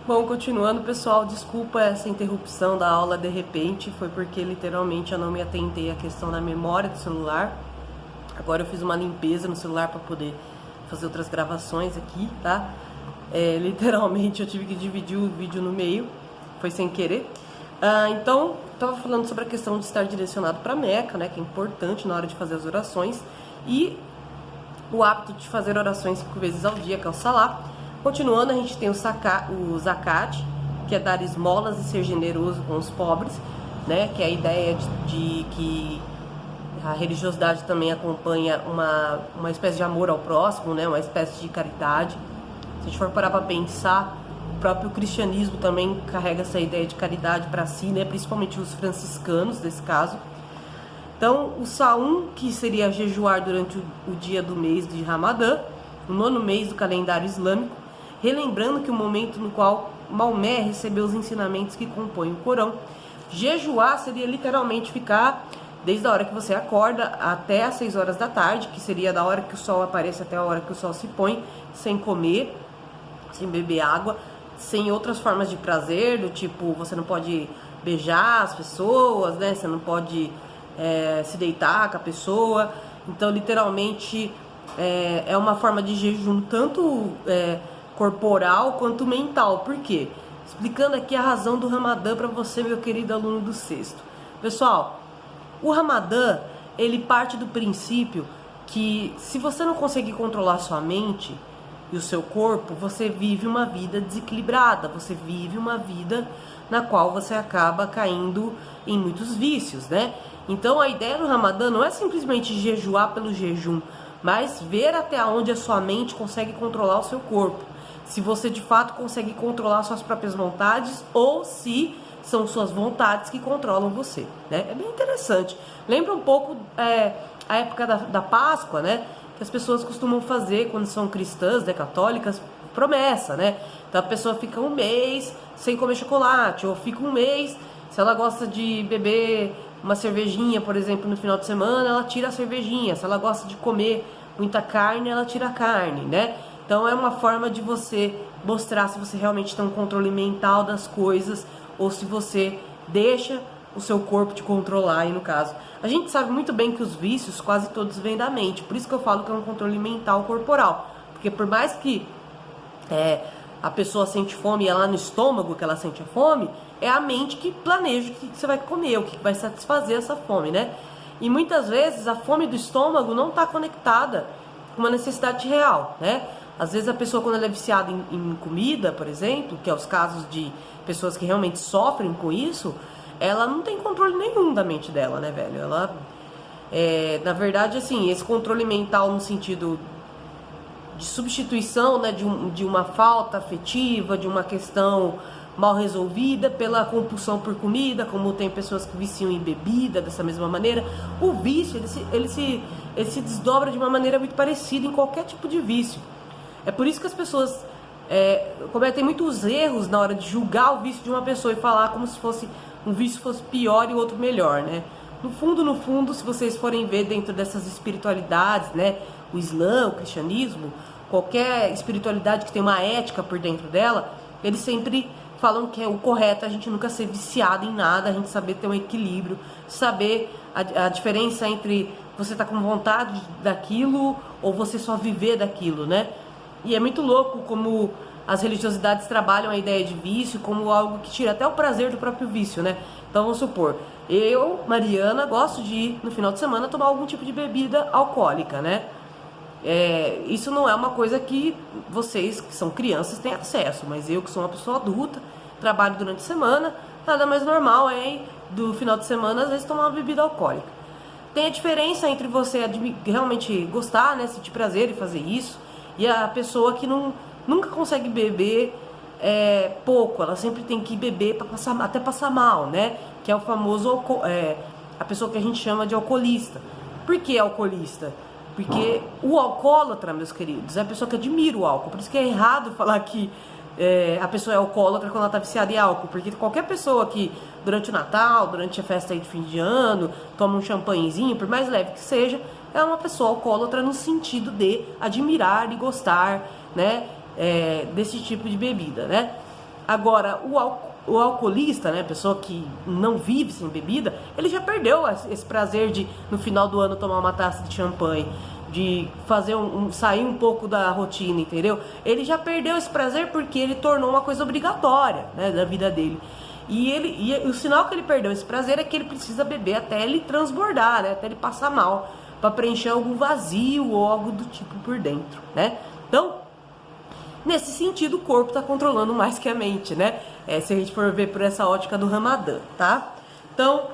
Bom, continuando, pessoal, desculpa essa interrupção da aula de repente, foi porque literalmente eu não me atentei à questão da memória do celular. Agora eu fiz uma limpeza no celular para poder fazer outras gravações aqui, tá? Literalmente eu tive que dividir o vídeo no meio, foi sem querer. Então, estava falando sobre a questão de estar direcionado para Meca, né, que é importante na hora de fazer as orações, e o hábito de fazer orações 5 vezes ao dia, que é o Salá. Continuando, a gente tem o Zakat, que é dar esmolas e ser generoso com os pobres, né? Que é a ideia de que a religiosidade também acompanha uma espécie de amor ao próximo, né? Uma espécie de caridade. Se a gente for parar para pensar, o próprio cristianismo também carrega essa ideia de caridade para si, né? Principalmente os franciscanos, nesse caso. Então, o Saum, que seria jejuar durante o dia do mês de Ramadã, o 9º mês do calendário islâmico, relembrando que o momento no qual Maomé recebeu os ensinamentos que compõem o Corão. Jejuar seria literalmente ficar desde a hora que você acorda até as 6 horas da tarde, que seria da hora que o sol aparece até a hora que o sol se põe, sem comer, sem beber água, sem outras formas de prazer, do tipo, você não pode beijar as pessoas, né? Você não pode se deitar com a pessoa. Então, literalmente, é uma forma de jejum tanto corporal quanto mental. Por quê? Explicando aqui a razão do Ramadã para você, meu querido aluno do sexto. Pessoal, o Ramadã, ele parte do princípio que se você não conseguir controlar sua mente e o seu corpo, você vive uma vida desequilibrada, você vive uma vida na qual você acaba caindo em muitos vícios, né? Então a ideia do Ramadã não é simplesmente jejuar pelo jejum, mas ver até onde a sua mente consegue controlar o seu corpo. Se você de fato consegue controlar suas próprias vontades ou se são suas vontades que controlam você, né? É bem interessante. Lembra um pouco a época da Páscoa, né? Que as pessoas costumam fazer quando são cristãs, né, católicas, promessa, né? Então a pessoa fica um mês sem comer chocolate, ou fica um mês, se ela gosta de beber uma cervejinha, por exemplo, no final de semana, ela tira a cervejinha. Se ela gosta de comer muita carne, ela tira a carne, né? Então é uma forma de você mostrar se você realmente tem um controle mental das coisas ou se você deixa o seu corpo te controlar aí no caso. A gente sabe muito bem que os vícios quase todos vêm da mente, por isso que eu falo que é um controle mental corporal. Porque por mais que a pessoa sente fome e é lá no estômago que ela sente a fome, é a mente que planeja o que você vai comer, o que vai satisfazer essa fome, né? E muitas vezes a fome do estômago não está conectada com uma necessidade real, né? Às vezes a pessoa, quando ela é viciada em comida, por exemplo, que é os casos de pessoas que realmente sofrem com isso, ela não tem controle nenhum da mente dela, né, velho? Ela, na verdade, assim, esse controle mental no sentido de substituição, né, de uma falta afetiva, de uma questão mal resolvida pela compulsão por comida, como tem pessoas que viciam em bebida dessa mesma maneira. O vício, ele se desdobra de uma maneira muito parecida em qualquer tipo de vício. É por isso que as pessoas cometem muitos erros na hora de julgar o vício de uma pessoa e falar como se fosse um vício fosse pior e o outro melhor, né? No fundo, se vocês forem ver dentro dessas espiritualidades, né, o Islã, o cristianismo, qualquer espiritualidade que tem uma ética por dentro dela, eles sempre falam que é o correto a gente nunca ser viciado em nada, a gente saber ter um equilíbrio, saber a diferença entre você estar com vontade daquilo ou você só viver daquilo, né? E é muito louco como as religiosidades trabalham a ideia de vício como algo que tira até o prazer do próprio vício, né? Então vamos supor, eu, Mariana, gosto de ir no final de semana tomar algum tipo de bebida alcoólica, né? Isso não é uma coisa que vocês, que são crianças, têm acesso, mas eu, que sou uma pessoa adulta, trabalho durante a semana, nada mais normal do final de semana, às vezes, tomar uma bebida alcoólica. Tem a diferença entre você realmente gostar, né, sentir prazer em fazer isso, e a pessoa que nunca consegue beber pouco, ela sempre tem que beber para até passar mal, né? Que é o famoso, a pessoa que a gente chama de alcoolista. Por que alcoolista? Porque o alcoólatra, meus queridos, é a pessoa que admira o álcool. Por isso que é errado falar que a pessoa é alcoólatra quando ela está viciada em álcool. Porque qualquer pessoa que, durante o Natal, durante a festa aí de fim de ano, toma um champanhezinho, por mais leve que seja, é uma pessoa alcoólatra no sentido de admirar e gostar, né, desse tipo de bebida, né? Agora, o alcoolista, né, a pessoa que não vive sem bebida, ele já perdeu esse prazer de, no final do ano, tomar uma taça de champanhe, de fazer sair um pouco da rotina, entendeu? Ele já perdeu esse prazer porque ele tornou uma coisa obrigatória, né, da vida dele. E o sinal que ele perdeu esse prazer é que ele precisa beber até ele transbordar, né, até ele passar mal, para preencher algum vazio ou algo do tipo por dentro, né? Então, nesse sentido, o corpo está controlando mais que a mente, né? Se a gente for ver por essa ótica do Ramadã, tá? Então,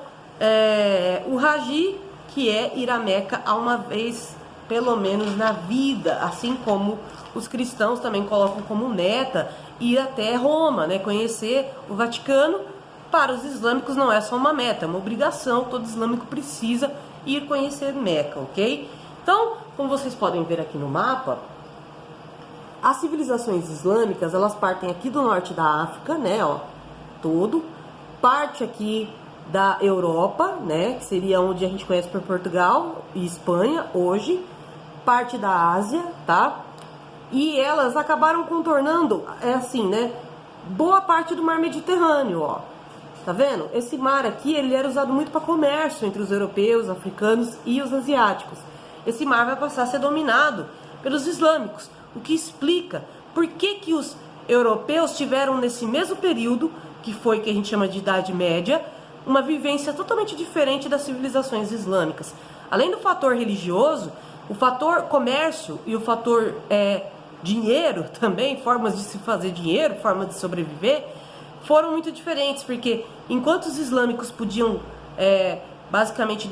o Haji, que é ir a Meca a uma vez, pelo menos na vida, assim como os cristãos também colocam como meta ir até Roma, né? Conhecer o Vaticano. Para os islâmicos não é só uma meta, é uma obrigação, todo islâmico precisa ir conhecer Meca, ok? Então, como vocês podem ver aqui no mapa, as civilizações islâmicas, elas partem aqui do norte da África, né, ó, todo, parte aqui da Europa, né, que seria onde a gente conhece por Portugal e Espanha hoje, parte da Ásia, tá? E elas acabaram contornando, assim, né, boa parte do mar Mediterrâneo, ó. Tá vendo? Esse mar aqui, ele era usado muito para comércio entre os europeus, africanos e os asiáticos. Esse mar vai passar a ser dominado pelos islâmicos, o que explica por que os europeus tiveram nesse mesmo período, que foi que a gente chama de Idade Média, uma vivência totalmente diferente das civilizações islâmicas. Além do fator religioso, o fator comércio e o fator dinheiro também, formas de se fazer dinheiro, formas de sobreviver, foram muito diferentes, porque enquanto os islâmicos podiam basicamente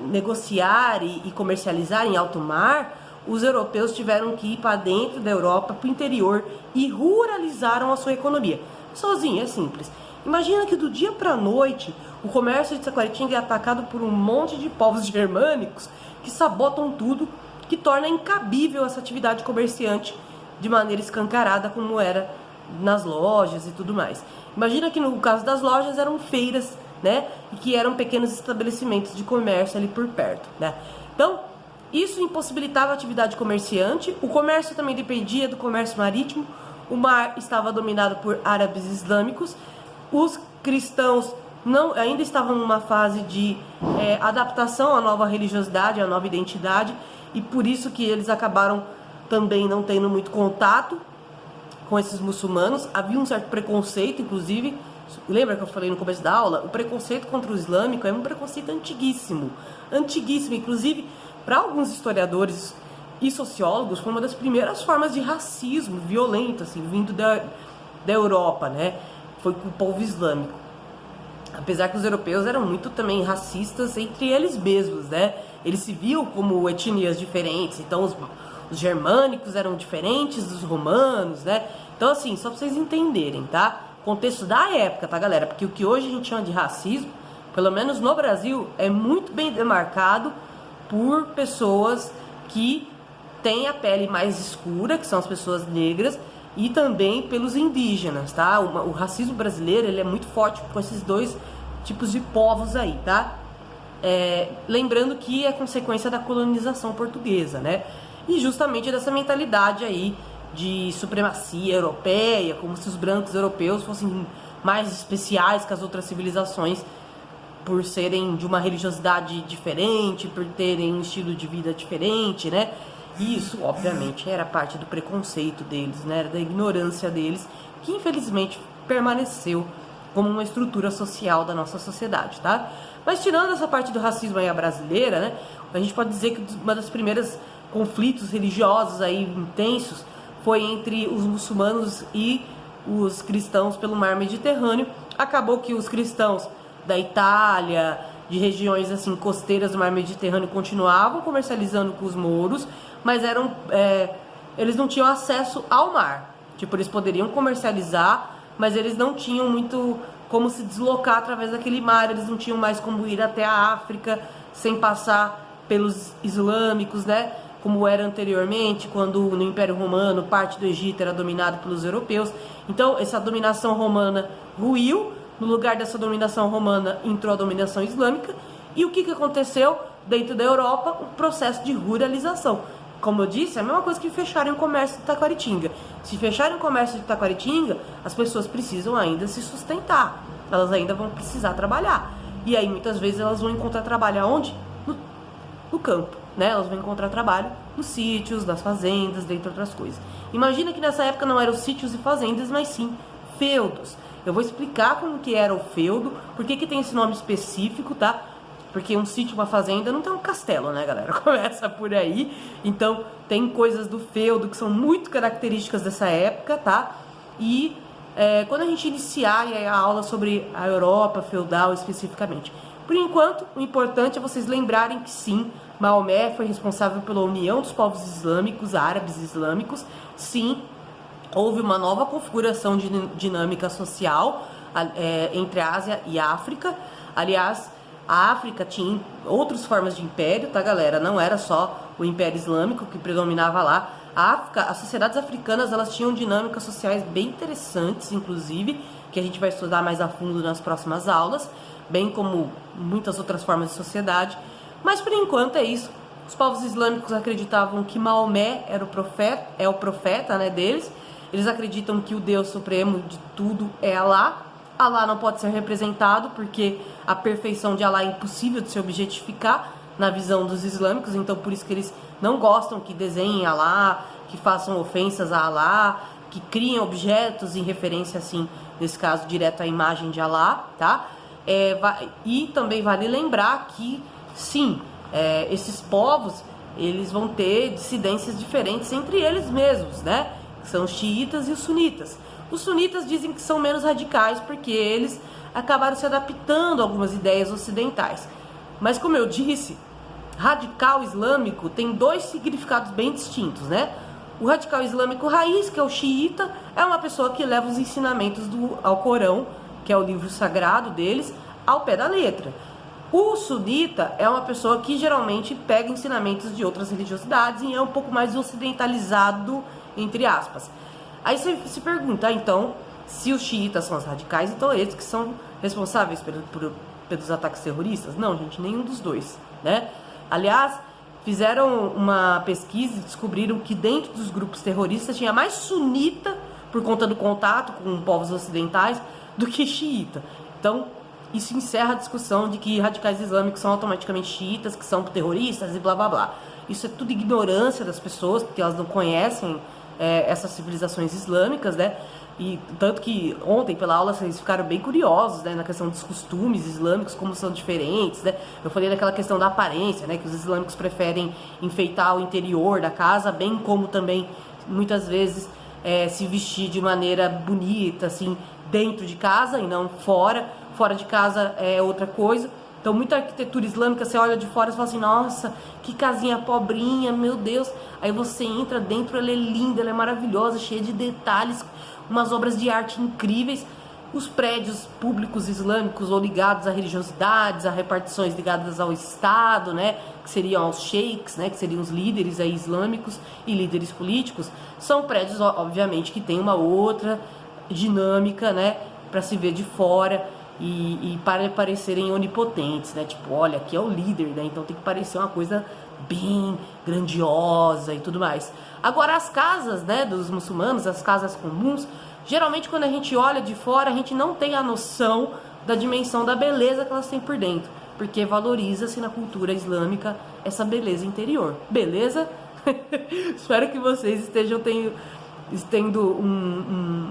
negociar e comercializar em alto mar, os europeus tiveram que ir para dentro da Europa, para o interior, e ruralizaram a sua economia. Sozinho, é simples. Imagina que do dia para a noite, o comércio de Taquaritinga é atacado por um monte de povos germânicos que sabotam tudo, que torna incabível essa atividade comerciante de maneira escancarada, como era nas lojas e tudo mais. Imagina que no caso das lojas eram feiras, né, e que eram pequenos estabelecimentos de comércio ali por perto, né? Então, isso impossibilitava a atividade comerciante. O comércio também dependia do comércio marítimo. O mar estava dominado por árabes islâmicos. Os cristãos ainda estavam numa fase de adaptação à nova religiosidade, à nova identidade, e por isso que eles acabaram também não tendo muito contato com esses muçulmanos. Havia um certo preconceito, inclusive, lembra que eu falei no começo da aula? O preconceito contra o islâmico é um preconceito antiguíssimo, inclusive para alguns historiadores e sociólogos foi uma das primeiras formas de racismo violento, assim, vindo da Europa, né? Foi com o povo islâmico. Apesar que os europeus eram muito também racistas entre eles mesmos, né? Eles se viam como etnias diferentes, então os germânicos eram diferentes dos romanos, né? Então, assim, só pra vocês entenderem, tá? Contexto da época, tá, galera? Porque o que hoje a gente chama de racismo, pelo menos no Brasil, é muito bem demarcado por pessoas que têm a pele mais escura, que são as pessoas negras, e também pelos indígenas, tá? O racismo brasileiro, ele é muito forte com esses dois tipos de povos aí, tá? Lembrando que é consequência da colonização portuguesa, né? E justamente dessa mentalidade aí de supremacia europeia, como se os brancos europeus fossem mais especiais que as outras civilizações, por serem de uma religiosidade diferente, por terem um estilo de vida diferente, né? E isso, obviamente, era parte do preconceito deles, né? Era da ignorância deles, que infelizmente permaneceu como uma estrutura social da nossa sociedade, tá? Mas tirando essa parte do racismo aí brasileira, né? A gente pode dizer que uma das primeiras conflitos religiosos aí intensos foi entre os muçulmanos e os cristãos pelo mar Mediterrâneo. Acabou que os cristãos da Itália, de regiões assim costeiras do mar Mediterrâneo, continuavam comercializando com os mouros, mas eles não tinham acesso ao mar. Tipo, eles poderiam comercializar, mas eles não tinham muito como se deslocar através daquele mar, eles não tinham mais como ir até a África sem passar pelos islâmicos, né? Como era anteriormente, quando no Império Romano parte do Egito era dominado pelos europeus. Então, essa dominação romana ruiu. No lugar dessa dominação romana entrou a dominação islâmica. E o que aconteceu dentro da Europa? Um processo de ruralização. como eu disse, é a mesma coisa que fecharem o comércio de Taquaritinga. Se fecharem o comércio de Taquaritinga, as pessoas precisam ainda se sustentar. Elas ainda vão precisar trabalhar. E aí, muitas vezes, elas vão encontrar trabalho aonde? No campo, né? Elas vão encontrar trabalho nos sítios, nas fazendas, dentre outras coisas. Imagina que nessa época não eram sítios e fazendas, mas sim feudos. Eu vou explicar como que era o feudo, por que tem esse nome específico, tá? Porque um sítio, uma fazenda, não tem um castelo, né, galera? Começa por aí. Então, tem coisas do feudo que são muito características dessa época, tá? E quando a gente iniciar a aula sobre a Europa feudal especificamente. Por enquanto, o importante é vocês lembrarem que sim, Maomé foi responsável pela união dos povos islâmicos, árabes islâmicos. Sim, houve uma nova configuração de dinâmica social entre a Ásia e a África. Aliás, a África tinha outras formas de império, tá, galera? Não era só o Império Islâmico que predominava lá. A África, as sociedades africanas, elas tinham dinâmicas sociais bem interessantes, inclusive, que a gente vai estudar mais a fundo nas próximas aulas, bem como muitas outras formas de sociedade. Mas, por enquanto, é isso. Os povos islâmicos acreditavam que Maomé era o profeta, né, deles. Eles acreditam que o Deus supremo de tudo é Alá. Alá não pode ser representado porque a perfeição de Alá é impossível de se objetificar na visão dos islâmicos, então por isso que eles não gostam que desenhem Alá, que façam ofensas a Alá, que criem objetos em referência, assim, nesse caso, direto à imagem de Alá, tá? E também vale lembrar que, sim, esses povos, eles vão ter dissidências diferentes entre eles mesmos, né? São os xiitas e os sunitas. Os sunitas dizem que são menos radicais porque eles acabaram se adaptando a algumas ideias ocidentais. Mas, como eu disse, radical islâmico tem dois significados bem distintos, né? O radical islâmico raiz, que é o xiita, é uma pessoa que leva os ensinamentos do Alcorão, que é o livro sagrado deles, ao pé da letra. O sunita é uma pessoa que geralmente pega ensinamentos de outras religiosidades e é um pouco mais ocidentalizado, entre aspas. Aí você se pergunta, então, se os xiitas são os radicais, então eles que são responsáveis pelos ataques terroristas? Não, gente, nenhum dos dois, né? Aliás, fizeram uma pesquisa e descobriram que dentro dos grupos terroristas tinha mais sunita, por conta do contato com povos ocidentais, do que xiita. Então, isso encerra a discussão de que radicais islâmicos são automaticamente xiitas, que são terroristas e blá blá blá. Isso é tudo ignorância das pessoas, porque elas não conhecem essas civilizações islâmicas, né? E tanto que ontem, pela aula, vocês ficaram bem curiosos, né, na questão dos costumes islâmicos, como são diferentes, né? Eu falei daquela questão da aparência, né, que os islâmicos preferem enfeitar o interior da casa, bem como também, muitas vezes, se vestir de maneira bonita, assim, dentro de casa e não fora. Fora de casa é outra coisa. Então, muita arquitetura islâmica, você olha de fora e fala assim, nossa, que casinha pobrinha, meu Deus. Aí você entra dentro, ela é linda, ela é maravilhosa, cheia de detalhes, umas obras de arte incríveis. Os prédios públicos islâmicos ou ligados a religiosidades, a repartições ligadas ao Estado, né, que seriam os sheiks, né, que seriam os líderes aí islâmicos e líderes políticos, são prédios, obviamente, que tem uma outra dinâmica, né, para se ver de fora. E para parecerem onipotentes, né? Tipo, olha, aqui é o líder, né? Então tem que parecer uma coisa bem grandiosa e tudo mais. Agora, as casas, né, dos muçulmanos, as casas comuns, geralmente quando a gente olha de fora, a gente não tem a noção da dimensão da beleza que elas têm por dentro, porque valoriza-se na cultura islâmica essa beleza interior. Beleza? Espero que vocês estejam tendo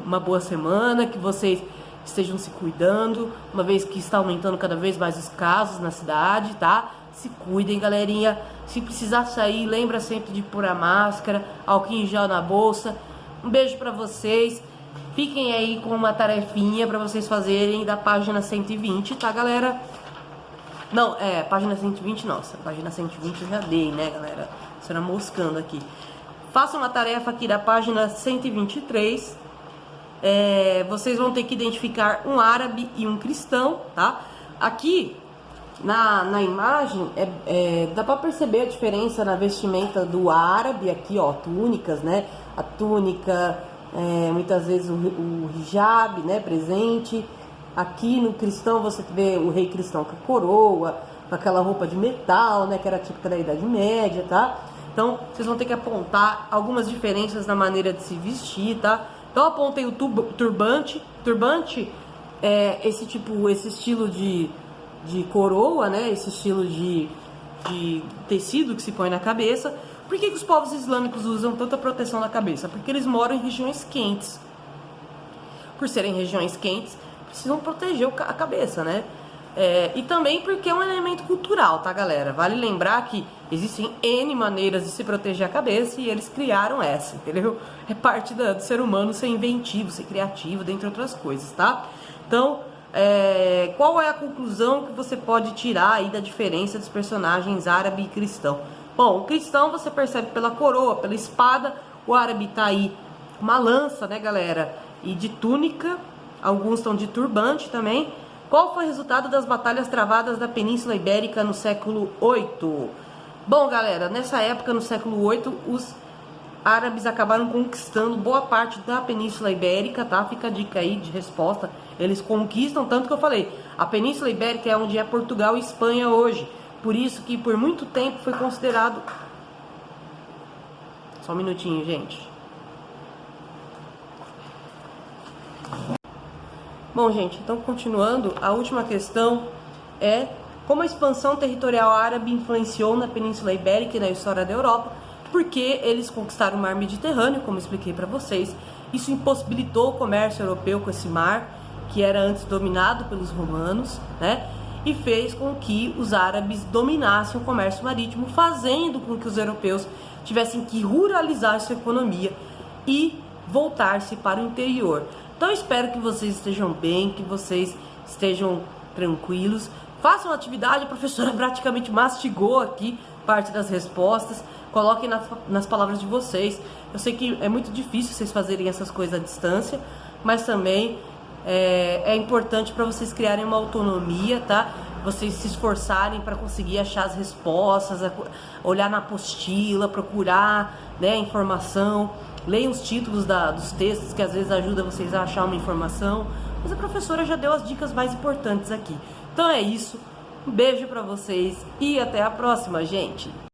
uma boa semana, que vocês estejam se cuidando, uma vez que está aumentando cada vez mais os casos na cidade, tá? Se cuidem, galerinha. Se precisar sair, lembra sempre de pôr a máscara, álcool em gel na bolsa. Um beijo pra vocês. Fiquem aí com uma tarefinha pra vocês fazerem da página 120, tá, galera? Não, página 120, nossa, página 120 eu já dei, né, galera? Será moscando aqui. Façam uma tarefa aqui da página 123. Vocês vão ter que identificar um árabe e um cristão, tá? Aqui na imagem dá pra perceber a diferença na vestimenta do árabe. Aqui, ó, túnicas, né? A túnica, muitas vezes o hijab, né, presente. Aqui no cristão você vê o rei cristão com a coroa, com aquela roupa de metal, né, que era típica da Idade Média, tá? Então, vocês vão ter que apontar algumas diferenças na maneira de se vestir, tá? Então, eu apontei o turbante. Turbante é esse estilo de coroa, né? Esse estilo de tecido que se põe na cabeça. Por que os povos islâmicos usam tanta proteção na cabeça? Porque eles moram em regiões quentes. Por serem regiões quentes, precisam proteger a cabeça, né? E também porque é um elemento cultural, tá, galera? Vale lembrar que existem N maneiras de se proteger a cabeça e eles criaram essa, entendeu? É parte do ser humano ser inventivo, ser criativo, dentre outras coisas, tá? Então, qual é a conclusão que você pode tirar aí da diferença dos personagens árabe e cristão? Bom, o cristão você percebe pela coroa, pela espada, o árabe tá aí com uma lança, né, galera? E de túnica, alguns estão de turbante também. Qual foi o resultado das batalhas travadas da Península Ibérica no século VIII? Bom, galera, nessa época, no século VIII, os árabes acabaram conquistando boa parte da Península Ibérica, tá? Fica a dica aí de resposta. Eles conquistam, tanto que eu falei, a Península Ibérica é onde é Portugal e Espanha hoje. Por isso que por muito tempo foi considerado... Só um minutinho, gente. Bom, gente, então continuando, a última questão é como a expansão territorial árabe influenciou na Península Ibérica e na história da Europa, porque eles conquistaram o mar Mediterrâneo, como expliquei para vocês. Isso impossibilitou o comércio europeu com esse mar, que era antes dominado pelos romanos, né? E fez com que os árabes dominassem o comércio marítimo, fazendo com que os europeus tivessem que ruralizar sua economia e voltar-se para o interior. Então eu espero que vocês estejam bem, que vocês estejam tranquilos. Façam atividade, a professora praticamente mastigou aqui parte das respostas. Coloquem nas palavras de vocês. Eu sei que é muito difícil vocês fazerem essas coisas à distância, mas também é importante para vocês criarem uma autonomia, tá? Vocês se esforçarem para conseguir achar as respostas, olhar na apostila, procurar, né, informação. Leiam os títulos dos textos, que às vezes ajuda vocês a achar uma informação. Mas a professora já deu as dicas mais importantes aqui. Então é isso. Um beijo para vocês e até a próxima, gente!